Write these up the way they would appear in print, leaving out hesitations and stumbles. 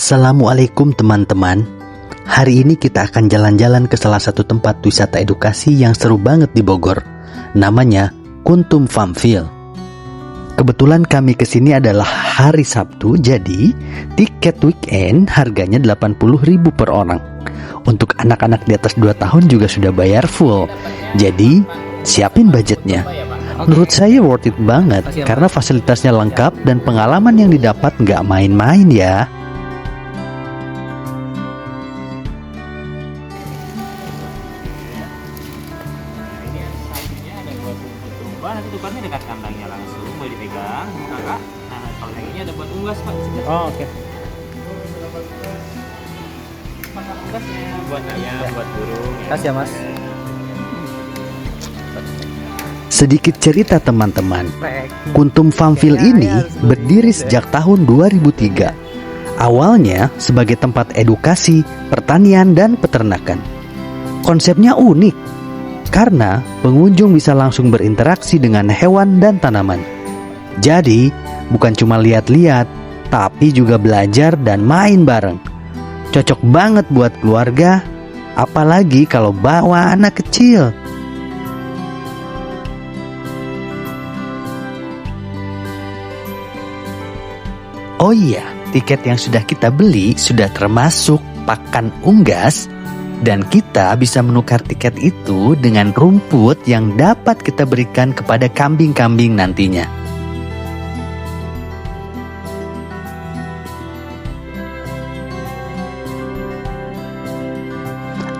Assalamualaikum teman-teman. Hari ini kita akan jalan-jalan ke salah satu tempat wisata edukasi yang seru banget di Bogor. Namanya Kuntum Farmville. Kebetulan kami kesini adalah hari Sabtu, jadi tiket weekend harganya 80.000 per orang. Untuk anak-anak di atas 2 tahun juga sudah bayar full. Jadi siapin budgetnya. Menurut saya worth it banget karena fasilitasnya lengkap dan pengalaman yang didapat nggak main-main ya. Nanti tukangnya dekat kandangnya langsung, boleh dipegang kakak. Nah kalau yang ini ada buat unggas pak. Oh oke. Masak unggasnya buat ayam, buat burung. Kasih ya mas. Sedikit cerita teman-teman, Kuntum Farmville ini berdiri sejak tahun 2003. Awalnya sebagai tempat edukasi, pertanian, dan peternakan. Konsepnya unik, karena pengunjung bisa langsung berinteraksi dengan hewan dan tanaman. Jadi, bukan cuma lihat-lihat, tapi juga belajar dan main bareng. Cocok banget buat keluarga, apalagi kalau bawa anak kecil. Oh iya, tiket yang sudah kita beli sudah termasuk pakan unggas. Dan kita bisa menukar tiket itu dengan rumput yang dapat kita berikan kepada kambing-kambing nantinya.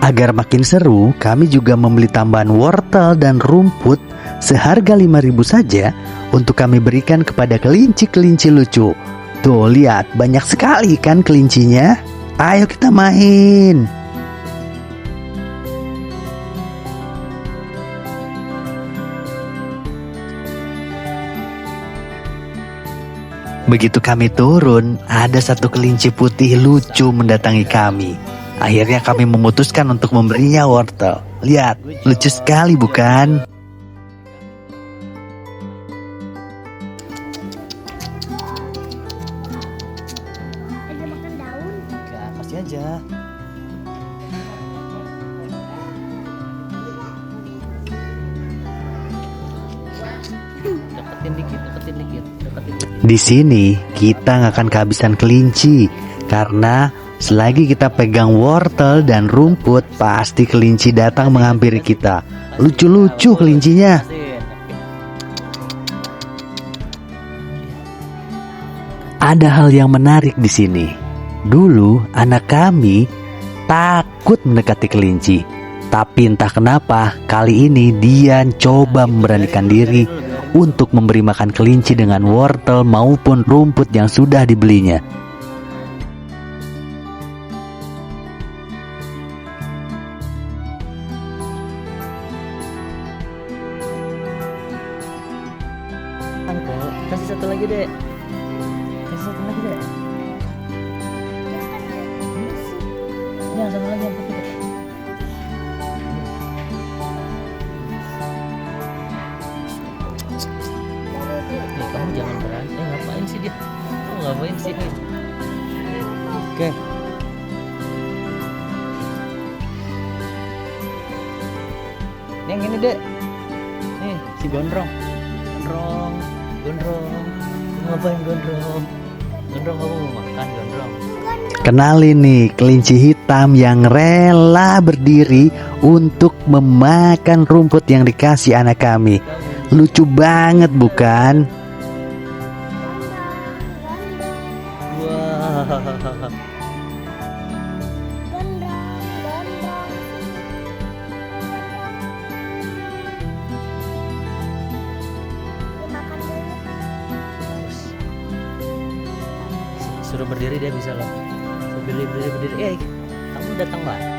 Agar makin seru, kami juga membeli tambahan wortel dan rumput seharga 5.000 saja untuk kami berikan kepada kelinci-kelinci lucu. Tuh lihat, banyak sekali kan kelincinya. Ayo kita main. Begitu kami turun, ada satu kelinci putih lucu mendatangi kami. Akhirnya kami memutuskan untuk memberinya wortel. Lihat, lucu sekali bukan? Ada makan daun. Ya kasih aja. Deketin dikit, deketin dikit, deketin dikit. Di sini kita nggak akan kehabisan kelinci karena selagi kita pegang wortel dan rumput pasti kelinci datang menghampiri kita. Lucu-lucu kelincinya. Ada hal yang menarik di sini. Dulu anak kami takut mendekati kelinci, tapi entah kenapa kali ini dia coba memberanikan diri untuk memberi makan kelinci dengan wortel maupun rumput yang sudah dibelinya. Kasih satu lagi dek. Kasih satu lagi dek. Ya satu lagi yang kecil. Nih kamu jangan berani. Ngapain sih dia? Kamu ngapain sih? Oke. Nih yang ini dek. Nih si gondrong. Gondrong. Gondrong. Ngapain gondrong? Gondrong kamu mau makan gondrong? Kenalin nih kelinci hitam yang rela berdiri untuk memakan rumput yang dikasih anak kami. Lucu banget bukan? Wah. Suruh berdiri dia bisa loh. Suruh berdiri. Kamu datang mbak.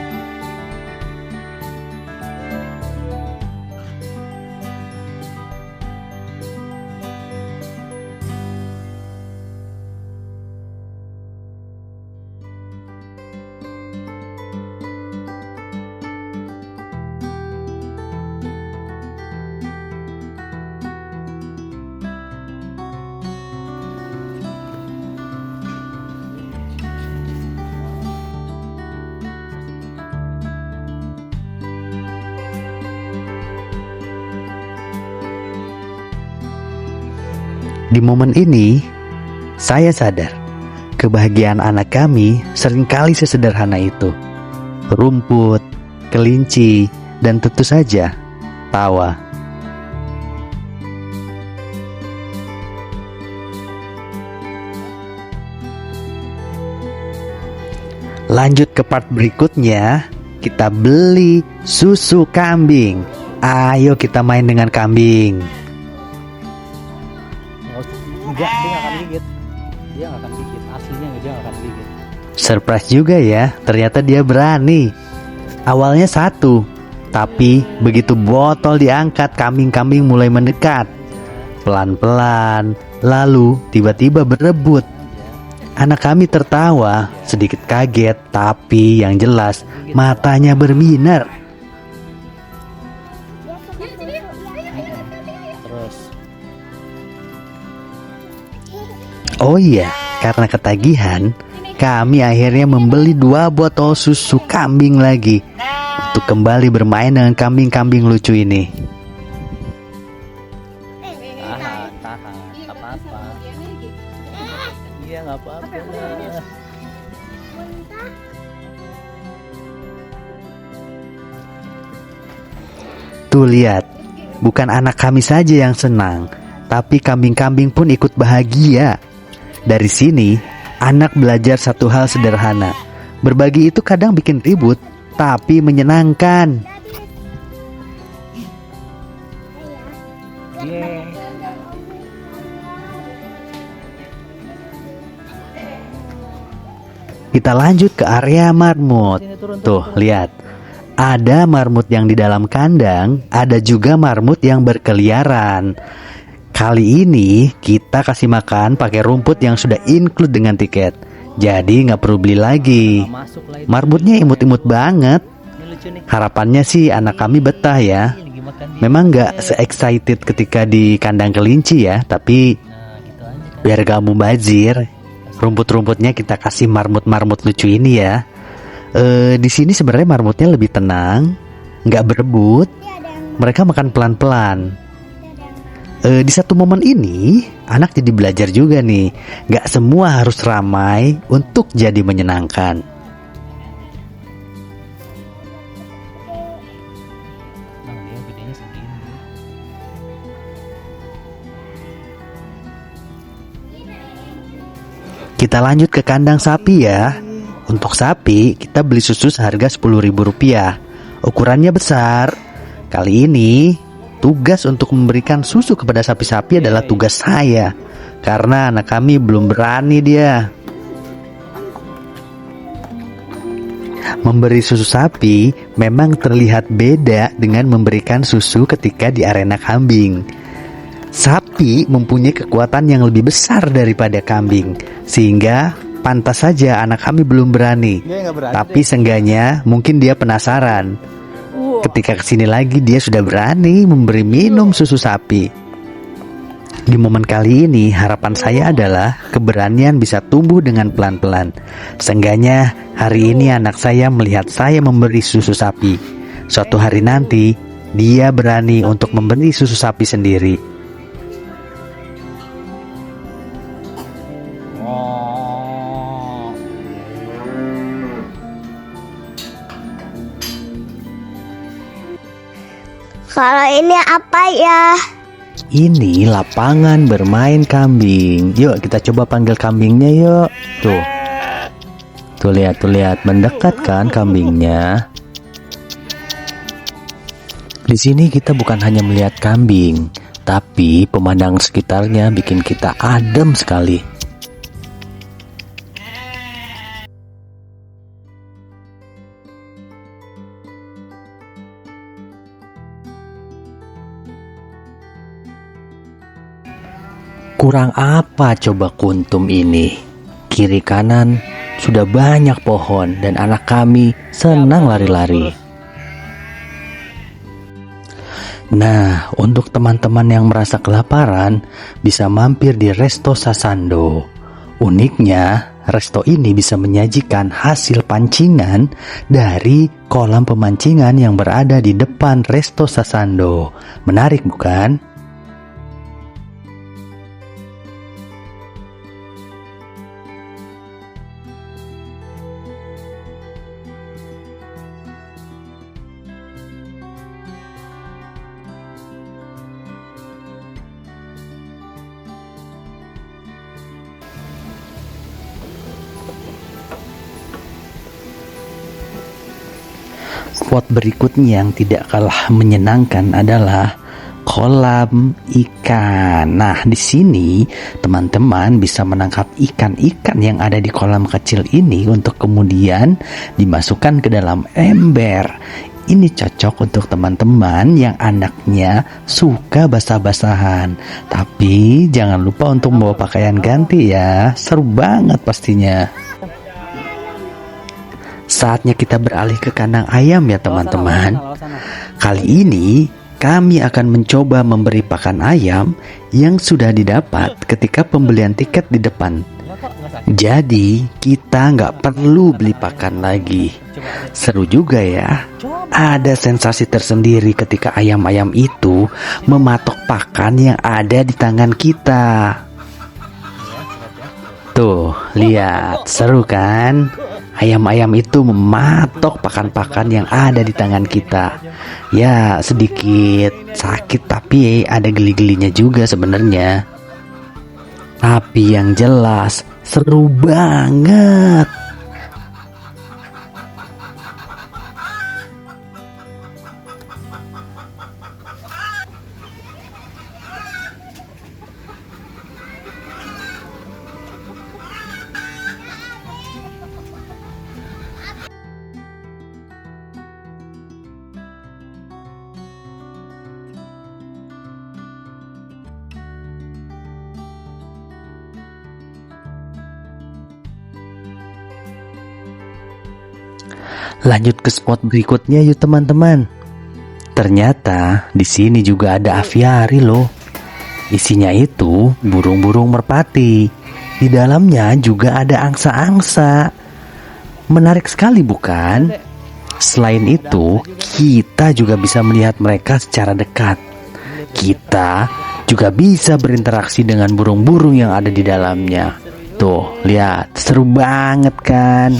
Di momen ini, saya sadar kebahagiaan anak kami seringkali sesederhana itu. Rumput, kelinci, dan tentu saja tawa. Lanjut ke part berikutnya, kita beli susu kambing. Ayo kita main dengan kambing. Enggak, dia nggak akan gigit. Dia nggak akan gigit. Aslinya dia nggak akan gigit. Surprise juga ya, ternyata dia berani. Awalnya satu, tapi begitu botol diangkat, kambing-kambing mulai mendekat. Pelan-pelan, lalu tiba-tiba berebut. Anak kami tertawa, sedikit kaget, tapi yang jelas matanya berbinar. Terus Oh iya, karena ketagihan, kami akhirnya membeli 2 botol susu kambing lagi untuk kembali bermain dengan kambing-kambing lucu ini. tahan, nggak apa-apa. Iya nggak apa-apa. Tuh lihat, bukan anak kami saja yang senang, tapi kambing-kambing pun ikut bahagia. Dari sini, anak belajar satu hal sederhana. Berbagi itu kadang bikin ribut, tapi menyenangkan. Yeay. Kita lanjut ke area marmut. Tuh, lihat. Ada marmut yang di dalam kandang, ada juga marmut yang berkeliaran. Kali ini kita kasih makan pakai rumput yang sudah include dengan tiket. Jadi nggak perlu beli lagi. Masuk lah itu. Marmutnya imut-imut banget. Ini lucu nih. Harapannya sih anak kami betah ya. Ini lagi makan dia. Memang nggak se-excited ketika di kandang kelinci ya, tapi Nah, gitu aja kan. biar gak mubazir, rumput-rumputnya kita kasih marmut-marmut lucu ini ya. Di sini sebenarnya marmutnya lebih tenang, nggak berebut. Mereka makan pelan-pelan. Di satu momen ini, anak jadi belajar juga nih. Nggak semua harus ramai untuk jadi menyenangkan. Nah, dia gedenya segini. Kita lanjut ke kandang sapi ya. Untuk sapi, kita beli susu seharga Rp10.000. Ukurannya besar. Kali ini, tugas untuk memberikan susu kepada sapi-sapi adalah tugas saya. Karena anak kami belum berani dia. Memberi susu sapi memang terlihat beda dengan memberikan susu ketika di arena kambing. Sapi mempunyai kekuatan yang lebih besar daripada kambing, sehingga pantas saja anak kami belum berani. Tapi seenggaknya mungkin dia penasaran. Ketika kesini lagi dia sudah berani memberi minum susu sapi. Di momen kali ini harapan saya adalah keberanian bisa tumbuh dengan pelan-pelan. Seenggaknya hari ini anak saya melihat saya memberi susu sapi. Suatu hari nanti dia berani untuk memberi susu sapi sendiri. Oh. Kalau ini apa ya? Ini lapangan bermain kambing. Yuk kita coba panggil kambingnya yuk. Tuh. Tuh lihat mendekat kan kambingnya. Di sini kita bukan hanya melihat kambing, tapi pemandangan sekitarnya bikin kita adem sekali. Kurang apa coba Kuntum ini? Kiri kanan sudah banyak pohon dan anak kami senang lari-lari. Nah, untuk teman-teman yang merasa kelaparan, bisa mampir di Resto Sasando. Uniknya, resto ini bisa menyajikan hasil pancingan dari kolam pemancingan yang berada di depan Resto Sasando. Menarik bukan? Spot berikutnya yang tidak kalah menyenangkan adalah kolam ikan. Nah, di sini teman-teman bisa menangkap ikan-ikan yang ada di kolam kecil ini untuk kemudian dimasukkan ke dalam ember. Ini cocok untuk teman-teman yang anaknya suka basah-basahan. Tapi jangan lupa untuk membawa pakaian ganti ya. Seru banget pastinya. Saatnya kita beralih ke kandang ayam ya teman-teman. Kali ini kami akan mencoba memberi pakan ayam yang sudah didapat ketika pembelian tiket di depan. Jadi kita nggak perlu beli pakan lagi. Seru juga ya. Ada sensasi tersendiri ketika ayam-ayam itu mematok pakan yang ada di tangan kita. Tuh, lihat, seru kan? Ayam-ayam itu mematok pakan-pakan yang ada di tangan kita. Ya, sedikit sakit tapi ada geli-gelinya juga sebenarnya. Tapi yang jelas seru banget. Lanjut ke spot berikutnya yuk teman-teman. Ternyata di sini juga ada aviari loh. Isinya itu burung-burung merpati. Di dalamnya juga ada angsa-angsa. Menarik sekali bukan? Selain itu, kita juga bisa melihat mereka secara dekat. Kita juga bisa berinteraksi dengan burung-burung yang ada di dalamnya. Tuh, lihat, seru banget kan?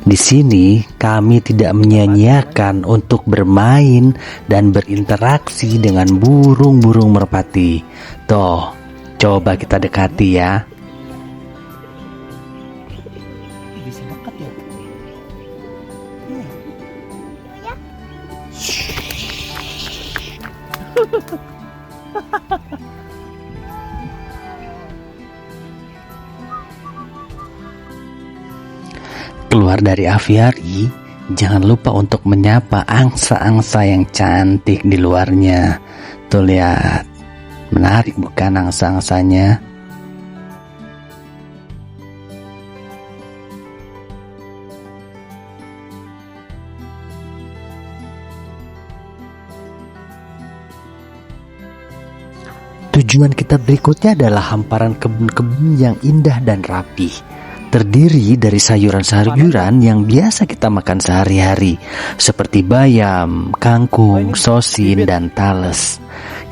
Di sini kami tidak menyia-nyiakan untuk bermain dan berinteraksi dengan burung-burung merpati. Tuh, coba kita dekati ya. Bisa dekat ya. Keluar dari aviari, jangan lupa untuk menyapa angsa-angsa yang cantik di luarnya. Tuh lihat, menarik bukan angsa-angsanya? Tujuan kita berikutnya adalah hamparan kebun-kebun yang indah dan rapi. Terdiri dari sayuran-sayuran yang biasa kita makan sehari-hari, seperti bayam, kangkung, sosin, dan tales.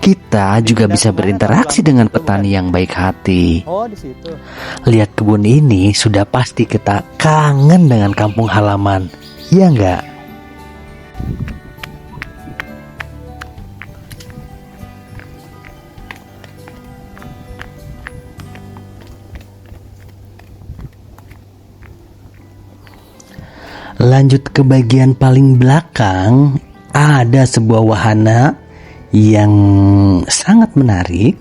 Kita juga bisa berinteraksi dengan petani yang baik hati. Oh, di situ. Lihat kebun ini, sudah pasti kita kangen dengan kampung halaman, ya enggak? Lanjut ke bagian paling belakang, ada sebuah wahana yang sangat menarik,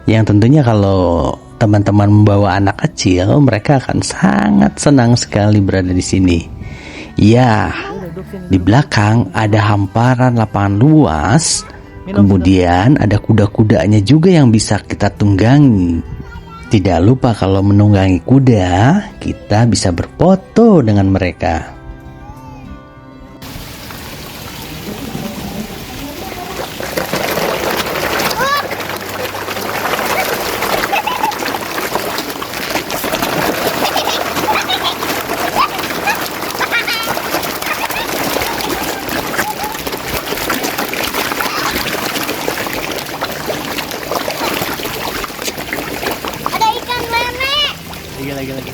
yang tentunya kalau teman-teman membawa anak kecil, mereka akan sangat senang sekali berada di sini. Ya, di belakang ada hamparan lapangan luas, kemudian ada kuda-kudanya juga yang bisa kita tunggangi. Tidak lupa kalau menunggangi kuda, kita bisa berfoto dengan mereka. Ada ikan lele. Lagi.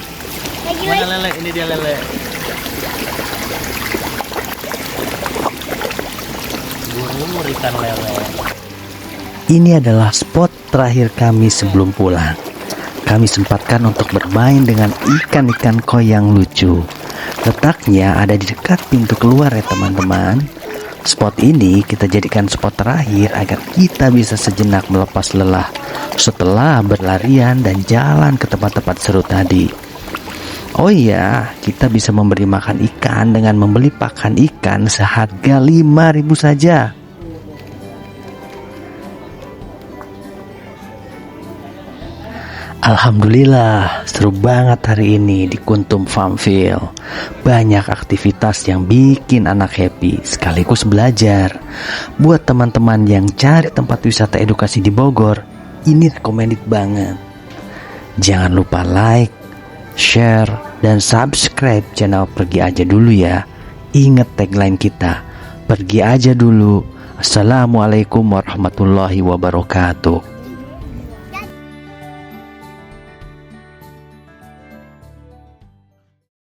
Lagi Mana lele? Ini dia lele. Burung ikan lele. Ini adalah spot terakhir kami sebelum pulang. Kami sempatkan untuk bermain dengan ikan-ikan koi yang lucu. Letaknya ada di dekat pintu keluar ya teman-teman. Spot ini kita jadikan spot terakhir agar kita bisa sejenak melepas lelah setelah berlarian dan jalan ke tempat-tempat seru tadi. Oh iya, kita bisa memberi makan ikan dengan membeli pakan ikan seharga 5.000 saja. Alhamdulillah, seru banget hari ini di Kuntum Farmville. Banyak aktivitas yang bikin anak happy sekaligus belajar. Buat teman-teman yang cari tempat wisata edukasi di Bogor, ini recommended banget. Jangan lupa like, share, dan subscribe channel Pergi Aja Dulu ya. Ingat tagline kita, pergi aja dulu. Assalamualaikum warahmatullahi wabarakatuh.